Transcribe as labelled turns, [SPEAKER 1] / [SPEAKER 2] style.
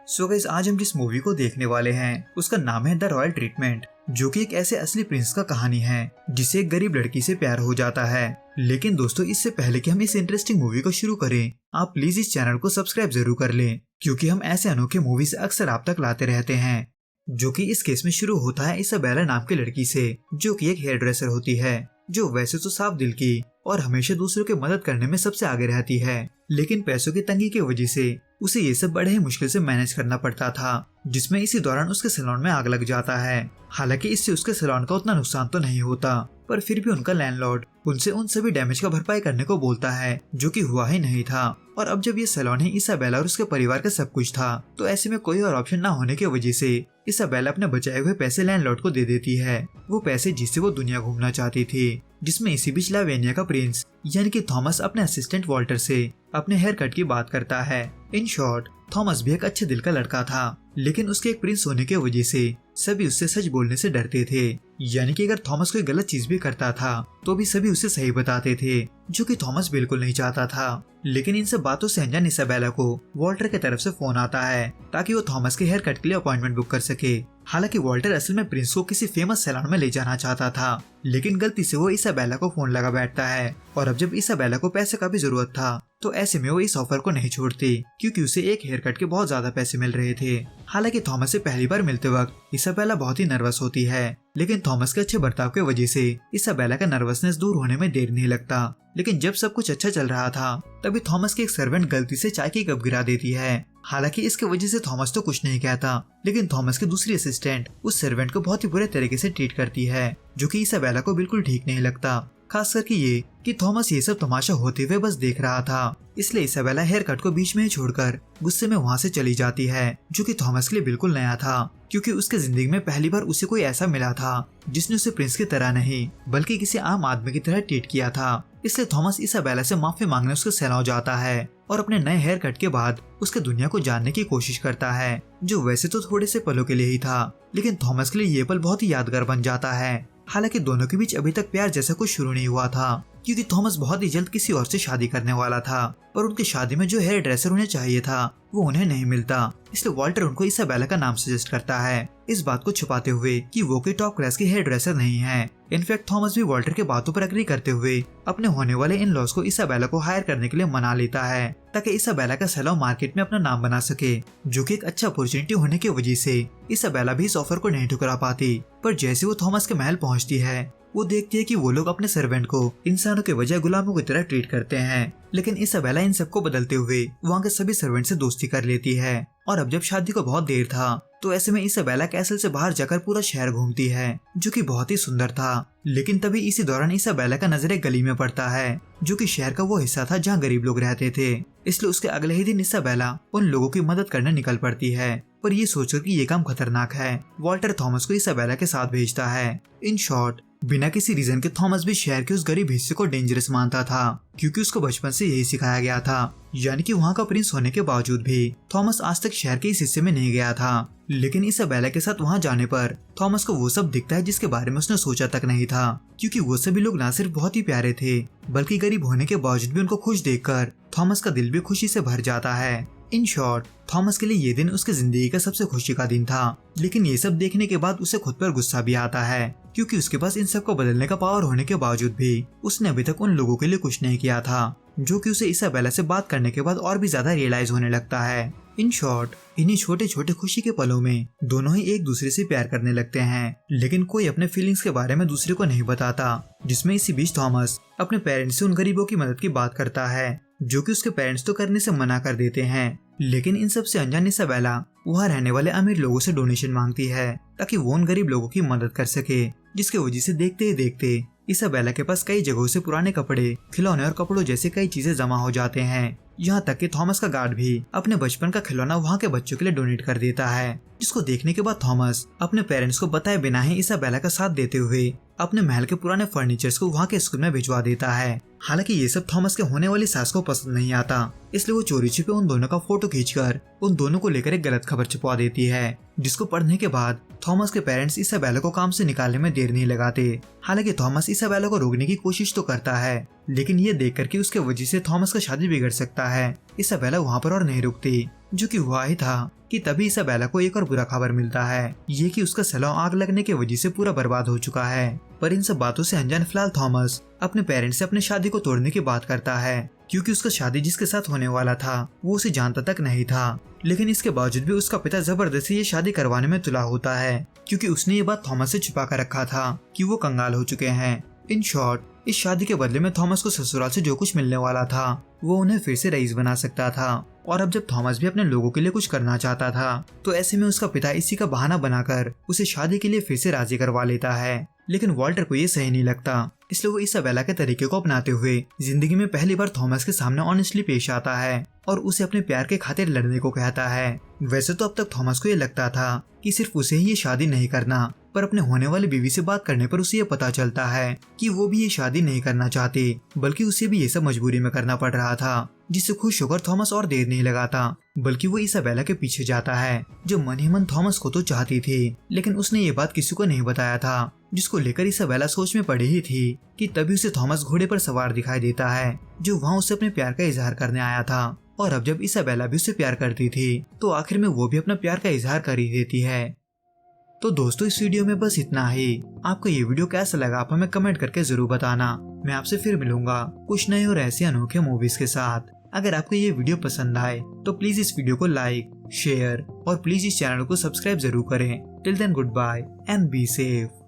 [SPEAKER 1] So guys, आज हम जिस मूवी को देखने वाले हैं उसका नाम है द रॉयल ट्रीटमेंट, जो कि एक ऐसे असली प्रिंस का कहानी है जिसे एक गरीब लड़की से प्यार हो जाता है। लेकिन दोस्तों, इससे पहले कि हम इस इंटरेस्टिंग मूवी को शुरू करें, आप प्लीज इस चैनल को सब्सक्राइब जरूर कर लें, क्योंकि हम ऐसे अनोखे मूवीज अक्सर आप तक लाते रहते हैं। जो कि इस केस में शुरू होता है इसाबेला नाम की लड़की से, जो कि एक हेयर ड्रेसर होती है, जो वैसे तो साफ दिल की और हमेशा दूसरों की मदद करने में सबसे आगे रहती है, लेकिन पैसों की तंगी की वजह से उसे ये सब बड़े ही मुश्किल से मैनेज करना पड़ता था, जिसमें इसी दौरान उसके सैलून में आग लग जाता है। हालांकि इससे उसके सैलून का उतना नुकसान तो नहीं होता, पर फिर भी उनका लैंडलॉर्ड उनसे उन सभी डैमेज का भरपाई करने को बोलता है, जो कि हुआ ही नहीं था। और अब जब ये सैलून ही इसाबेला और उसके परिवार का सब कुछ था, तो ऐसे में कोई और ऑप्शन न होने की वजह से इसाबेला अपने बचाए हुए पैसे लैंडलॉर्ड को दे देती है, वो पैसे जिससे वो दुनिया घूमना चाहती थी। जिसमें इसी बीच लावेनिया का प्रिंस यानी कि थॉमस अपने असिस्टेंट वॉल्टर से अपने हेयर कट की बात करता है। इन शॉर्ट, थॉमस भी एक अच्छे दिल का लड़का था, लेकिन उसके एक प्रिंस होने की वजह से सभी उससे सच बोलने से डरते थे। यानी कि अगर थॉमस कोई गलत चीज भी करता था तो भी सभी उसे सही बताते थे, जो कि थॉमस बिल्कुल नहीं चाहता था। लेकिन इन सब बातों से अनजान इसाबेला को वॉल्टर की तरफ से फोन आता है ताकि वो थॉमस के हेयर कट के लिए अपॉइंटमेंट बुक कर सके। हालांकि वॉल्टर असल में प्रिंस को किसी फेमस सैलून में ले जाना चाहता था, लेकिन गलती से वो इसाबेला को फोन लगा बैठता है। और अब जब इसाबेला को पैसे का भी जरूरत था, तो ऐसे में वो इस ऑफर को नहीं छोड़ती, क्योंकि उसे एक हेयर कट के बहुत ज्यादा पैसे मिल रहे थे। हालांकि थॉमस से पहली बार मिलते वक्त इसाबेला बहुत ही नर्वस होती है, लेकिन थॉमस के अच्छे बर्ताव की वजह से इसाबेला का नर्वसनेस दूर होने में देर नहीं लगता। लेकिन जब सब कुछ अच्छा चल रहा था, तभी थॉमस की एक सर्वेंट गलती से चाय की कप गिरा देती है। हालांकि इसकी वजह से थॉमस तो कुछ नहीं कहता, लेकिन थॉमस की दूसरी असिस्टेंट उस सर्वेंट को बहुत ही बुरे तरीके से ट्रीट करती है, जो कि इसाबेला को बिल्कुल ठीक नहीं लगता। खास करके ये कि थॉमस ये सब तमाशा होते हुए बस देख रहा था, इसलिए इसाबेला हेयर कट को बीच में ही छोड़कर गुस्से में वहाँ से चली जाती है, जो कि थॉमस के लिए बिल्कुल नया था, क्योंकि उसके जिंदगी में पहली बार उसे कोई ऐसा मिला था जिसने उसे प्रिंस की तरह नहीं बल्कि किसी आम आदमी की तरह ट्रीट किया था। इसलिए थॉमस इसाबेला से माफी मांगने उसके सैलून जाता है और अपने नए हेयर कट के बाद उसके दुनिया को जानने की कोशिश करता है, जो वैसे तो थोड़े से पलों के लिए ही था, लेकिन थॉमस के लिए ये पल बहुत ही यादगार बन जाता है। हालांकि दोनों के बीच अभी तक प्यार जैसा कुछ शुरू नहीं हुआ था, क्योंकि थॉमस बहुत ही जल्द किसी और से शादी करने वाला था, पर उनकी शादी में जो हेयर ड्रेसर उन्हें चाहिए था वो उन्हें नहीं मिलता। इसलिए वॉल्टर उनको इसाबेला का नाम सजेस्ट करता है, इस बात को छुपाते हुए कि वो कोई टॉप क्लास की हेयर ड्रेसर नहीं है। इनफैक्ट थॉमस भी वॉल्टर के बातों पर एग्री करते हुए अपने होने वाले इन लॉस को इसाबेला को हायर करने के लिए मना लेता है, ताकि इसाबेला का सैलून मार्केट में अपना नाम बना सके, जो कि एक अच्छा अपॉर्चुनिटी होने की वजह से इसाबेला भी इस ऑफर को नहीं ठुकरा पाती। पर जैसे वो थॉमस के महल पहुंचती है, वो देखती है कि वो लोग अपने सर्वेंट को इंसानों के बजाय गुलामों की तरह ट्रीट करते हैं। लेकिन इसाबेला इन सबको बदलते हुए वहाँ के सभी सर्वेंट से दोस्ती कर लेती है। और अब जब शादी को बहुत देर था, तो ऐसे में इसाबेला कैसल से बाहर जाकर पूरा शहर घूमती है, जो कि बहुत ही सुंदर था। लेकिन तभी इसी दौरान इसाबेला का नजर एक गली में पड़ता है, जो कि शहर का वो हिस्सा था जहाँ गरीब लोग रहते थे। इसलिए उसके अगले ही दिन इसाबेला उन लोगों की मदद करने निकल पड़ती है, पर ये सोचकर कि ये काम खतरनाक है, वॉल्टर थॉमस को इसाबेला के साथ भेजता है। इन शॉर्ट, बिना किसी रीजन के थॉमस भी शहर के उस गरीब हिस्से को डेंजरस मानता था, क्योंकि उसको बचपन से यही सिखाया गया था। यानी कि वहाँ का प्रिंस होने के बावजूद भी थॉमस आज तक शहर के इस हिस्से में नहीं गया था। लेकिन इसाबेला के साथ वहाँ जाने पर थॉमस को वो सब दिखता है जिसके बारे में उसने सोचा तक नहीं था, क्योंकि वो सभी लोग न सिर्फ बहुत ही प्यारे थे, बल्कि गरीब होने के बावजूद भी उनको खुश देखकर थॉमस का दिल भी खुशी से भर जाता है। इन शॉर्ट, थॉमस के लिए ये दिन उसकी जिंदगी का सबसे खुशी का दिन था। लेकिन ये सब देखने के बाद उसे खुद पर गुस्सा भी आता है, क्योंकि उसके पास इन सब को बदलने का पावर होने के बावजूद भी उसने अभी तक उन लोगों के लिए कुछ नहीं किया था, जो कि उसे इसाबेला से बात करने के बाद और भी ज्यादा रियलाइज होने लगता है। इन शॉर्ट, इन्हीं छोटे छोटे खुशी के पलों में दोनों ही एक दूसरे से प्यार करने लगते हैं, लेकिन कोई अपने फीलिंग्स के बारे में दूसरे को नहीं बताता। जिसमें इसी बीच थॉमस अपने पेरेंट्स से उन गरीबों की मदद की बात करता है, जो कि उसके पेरेंट्स तो करने से मना कर देते हैं। लेकिन इन सब से अनजान इसाबेला वहाँ रहने वाले अमीर लोगों से डोनेशन मांगती है, ताकि वो उन गरीब लोगों की मदद कर सके, जिसकी वजह से देखते ही देखते इसाबेला के पास कई जगहों से पुराने कपड़े, खिलौने और कपड़ों जैसे कई चीजें जमा हो जाते हैं। यहाँ तक कि थॉमस का गार्ड भी अपने बचपन का खिलौना वहाँ के बच्चों के लिए डोनेट कर देता है, जिसको देखने के बाद थॉमस अपने पेरेंट्स को बताए बिना ही इसाबेला का साथ देते हुए अपने महल के पुराने फर्नीचर्स को वहाँ के स्कूल में भिजवा देता है। हालांकि ये सब थॉमस के होने वाली सास को पसंद नहीं आता, इसलिए वो चोरी छिपे उन दोनों का फोटो खींचकर उन दोनों को लेकर एक गलत खबर छुपवा देती है। जिसको पढ़ने के बाद थॉमस के पेरेंट्स इसाबेला को काम से निकालने में देर नहीं लगाते। हालांकि थॉमस इसाबेला को रोकने की कोशिश तो करता है, लेकिन ये देख कर कि उसके वजह से थॉमस का शादी बिगड़ सकता है, इसाबेला वहाँ पर और नहीं रुकती। जो कि हुआ ही था कि तभी इसाबेला को एक और बुरा खबर मिलता है, ये कि उसका सैलून आग लगने की वजह से पूरा बर्बाद हो चुका है। पर इन सब बातों से अनजान फिलहाल थॉमस अपने पेरेंट्स से अपनी शादी को तोड़ने की बात करता है, क्योंकि उसका शादी जिसके साथ होने वाला था वो उसे जानता तक नहीं था। लेकिन इसके बावजूद भी उसका पिता जबरदस्ती ये शादी करवाने में तुला होता है, क्योंकि उसने ये बात थॉमस से छुपा कर रखा था कि वो कंगाल हो चुके हैं। इन शॉर्ट, इस शादी के बदले में थॉमस को ससुराल से जो कुछ मिलने वाला था वो उन्हें फिर से रईस बना सकता था। और अब जब थॉमस भी अपने लोगों के लिए कुछ करना चाहता था, तो ऐसे में उसका पिता इसी का बहाना बनाकर उसे शादी के लिए फिर से राजी करवा लेता है। लेकिन वॉल्टर को ये सही नहीं लगता, इसलिए वो इसाबेला के तरीके को अपनाते हुए जिंदगी में पहली बार थॉमस के सामने ऑनेस्टली पेश आता है और उसे अपने प्यार के खातिर लड़ने को कहता है। वैसे तो अब तक थॉमस को ये लगता था कि सिर्फ उसे ही ये शादी नहीं करना, पर अपने होने वाली बीवी से बात करने पर उसे ये पता चलता है कि वो भी ये शादी नहीं करना चाहती, बल्कि उसे भी ये सब मजबूरी में करना पड़ रहा था। जिससे खुश होकर थॉमस और देर नहीं लगाता, बल्कि वो इसाबेला के पीछे जाता है, जो मन ही मन थॉमस को तो चाहती थी, लेकिन उसने ये बात किसी को नहीं बताया था, जिसको लेकर इसाबेला सोच में पड़ी ही थी कि तभी उसे थॉमस घोड़े पर सवार दिखाई देता है, जो वहाँ उसे अपने प्यार का इजहार करने आया था। और अब जब इसाबेला भी उससे प्यार करती थी, तो आखिर में वो भी अपना प्यार का इजहार कर ही देती है। तो दोस्तों, इस वीडियो में बस इतना ही। आपको ये वीडियो कैसा लगा आप हमें कमेंट करके जरूर बताना। मैं आपसे फिर मिलूंगा कुछ नए और ऐसे अनोखे मूवीज के साथ। अगर आपको ये वीडियो पसंद आए तो प्लीज इस वीडियो को लाइक, शेयर और प्लीज इस चैनल को सब्सक्राइब जरूर करें। Till then, good bye and be safe.